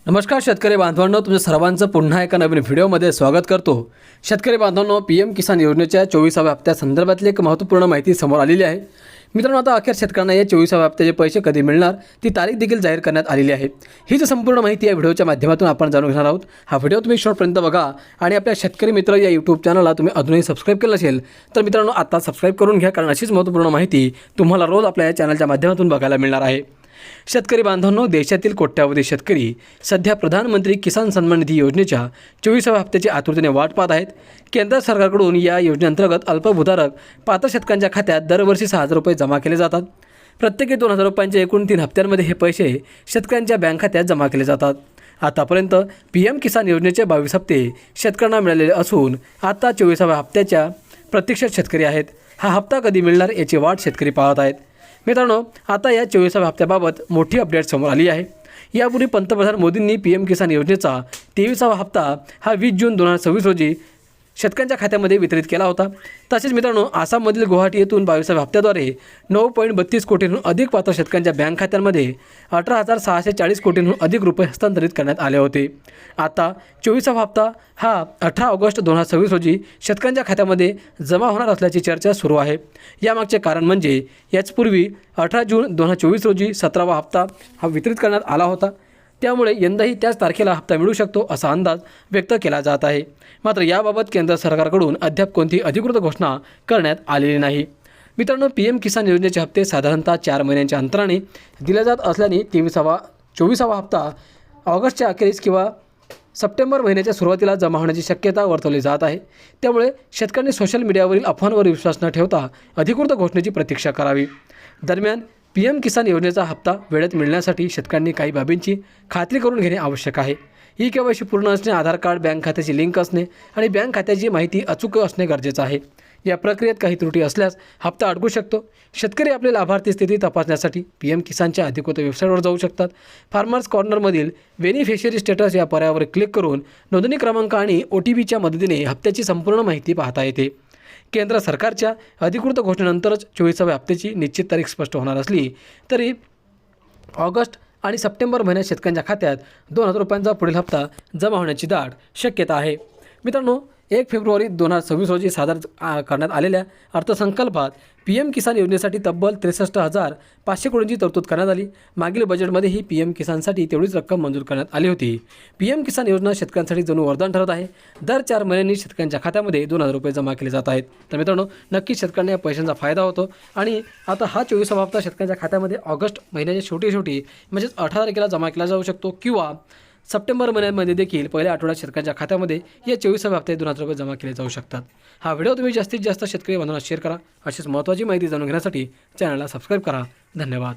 नमस्कार शेतकरी बांधवांनो, तुमच्या सर्वांचं पुन्हा एका नवीन व्हिडिओमध्ये स्वागत करतो। शेतकरी बांधवांनो, पीएम किसान योजनेच्या 24व्या हप्त्यासंदर्भातली एक महत्त्वपूर्ण माहिती समोर आलेली आहे। मित्रांनो, आता अखेर शेतकऱ्यांना या 24व्या हप्त्याचे पैसे कधी मिळणार ती तारीख देखील जाहीर करण्यात आलेली आहे। ही जी संपूर्ण माहिती या व्हिडिओच्या माध्यमातून आपण जाणून घेणार आहोत। हा व्हिडिओ तुम्ही शेवटपर्यंत बघा आणि आपल्या शेतकरी मित्र या यूट्यूब चॅनलला तुम्ही अजूनही सबस्क्राइब केलं नसेल तर मित्रांनो आता सबस्क्राइब करून घ्या, कारण अशीच महत्त्वपूर्ण माहिती तुम्हाला रोज आपल्या या चॅनलच्या माध्यमातून बघायला मिळणार आहे। शेतकरी बांधवांनो, देशातील कोट्यावधी शेतकरी सध्या प्रधानमंत्री किसान सन्मान निधी योजनेच्या 24व्या हप्त्याची आतुरतेने वाट पाहत आहेत। केंद्र सरकारकडून या योजनेअंतर्गत अल्पभूधारक पात्र शेतकऱ्यांच्या खात्यात दरवर्षी 6,000 रुपये जमा केले जातात। प्रत्येकी 2,000 रुपयांच्या एकूण 3 हप्त्यांमध्ये हे पैसे शेतकऱ्यांच्या बँक खात्यात जमा केले जातात। आतापर्यंत पीएम किसान योजनेचे 22 हप्ते शेतकऱ्यांना मिळालेले असून आता 24व्या हप्त्याच्या प्रतीक्षेत शेतकरी आहेत। हा हप्ता कधी मिळणार याची वाट शेतकरी पाहत आहेत। मित्रांनो, आता या 24व्या हप्त्याबाबत मोठी अपडेट समोर आली आहे। यापूर्वी पंतप्रधान मोदींनी पीएम किसान योजनेचा 23वा हप्ता हा 20 जून 2026 रोजी शेतकऱ्यांच्या खात्यामध्ये वितरित केला होता। तसेच मित्रांनो, आसाममधील गुवाहाटी येथून 22व्या हप्त्याद्वारे 9.32 कोटींहून अधिक पात्र शेतकऱ्यांच्या बँक खात्यांमध्ये 18,640 कोटींहून अधिक रुपये हस्तांतरित करण्यात आले होते। आता 24वा हप्ता हा 18 ऑगस्ट 2026 रोजी शेतकऱ्यांच्या खात्यामध्ये जमा होणार असल्याची चर्चा सुरू आहे। यामागचे कारण म्हणजे याचपूर्वी 18 जून 2024 रोजी 17वा हप्ता हा वितरित करण्यात आला होता। त्यामुळे यंदाही त्याच तारखेला हप्ता मिळू शकतो असा अंदाज व्यक्त केला जात आहे। मात्र याबाबत केंद्र सरकारकडून अद्याप कोणतीही अधिकृत घोषणा करण्यात आलेली नाही। मित्रांनो, पीएम किसान योजनेचे हप्ते साधारणतः 4 महिन्यांच्या अंतराने दिले जात असल्याने 24वा हप्ता ऑगस्टच्या अखेरीस किंवा सप्टेंबर महिन्याच्या सुरुवातीला जमा होण्याची शक्यता वर्तवली जात आहे। त्यामुळे शेतकऱ्यांनी सोशल मीडियावरील अफवांवर विश्वास न ठेवता अधिकृत घोषणेची प्रतीक्षा करावी। दरम्यान पीएम किसान योजनेचा हप्ता वेळेत मिळण्यासाठी शेतकऱ्यांनी काही बाबींची खात्री करून घेणे आवश्यक आहे। ही केवायसी पूर्ण असणे, आधार कार्ड, बँक खात्याची लिंक असणे आणि बँक खात्याची माहिती अचूक असणे गरजेचं आहे। या प्रक्रियेत काही त्रुटी असल्यास हप्ता अडकू शकतो। शेतकरी आपली लाभार्थी स्थिती तपासण्यासाठी पीएम किसानच्या अधिकृत वेबसाईटवर जाऊ शकतात। फार्मर्स कॉर्नरमधील बेनिफिशियरी स्टेटस या पर्यायावर क्लिक करून नोंदणी क्रमांक आणि OTPच्या मदतीने हप्त्याची संपूर्ण माहिती पाहता येते। केंद्र सरकारच्या अधिकृत घोषणेनंतरच 24व्या हप्त्याची निश्चित तारीख स्पष्ट होणार असली तरी ऑगस्ट आणि सप्टेंबर महिन्यात शेतकऱ्यांच्या खात्यात 2,000 रुपयांचा पुढील हप्ता जमा होण्याची दाट शक्यता आहे। मित्रांनो, 1 फेब्रुवारी 2026 रोजी सादर करण्यात आलेल्या अर्थसंकल्पात पीएम किसान योजनेसाठी तब्बल 63,500 कोटींची तरतूद करण्यात आली। मागील बजेटमध्येही पीएम किसानसाठी तेवढीच रक्कम मंजूर करण्यात आली होती। पीएम किसान योजना शेतकऱ्यांसाठी जणू वरदान ठरत आहे। दर 4 महिन्यांनी शेतकऱ्यांच्या खात्यामध्ये 2,000 रुपये जमा केले जात आहेत। तर मित्रांनो, नक्कीच शेतकऱ्यांना या पैशांचा फायदा होतो आणि आता हा 24वा हप्ता शेतकऱ्यांच्या खात्यामध्ये ऑगस्ट महिन्याच्या शेवटी म्हणजेच 18 तारखेला जमा केला जाऊ शकतो किंवा सप्टेंबर महिन्यामध्ये देखील पहिल्या आठवड्यात शेतकऱ्यांच्या खात्यामध्ये या 24व्या हप्त्यात 2,000 रुपये जमा केले जाऊ शकतात। हा व्हिडिओ तुम्ही जास्तीत जास्त शेतकरी बांधवांना शेअर करा। अशीच महत्त्वाची माहिती जाणून घेण्यासाठी चॅनलला सबस्क्राईब करा। धन्यवाद।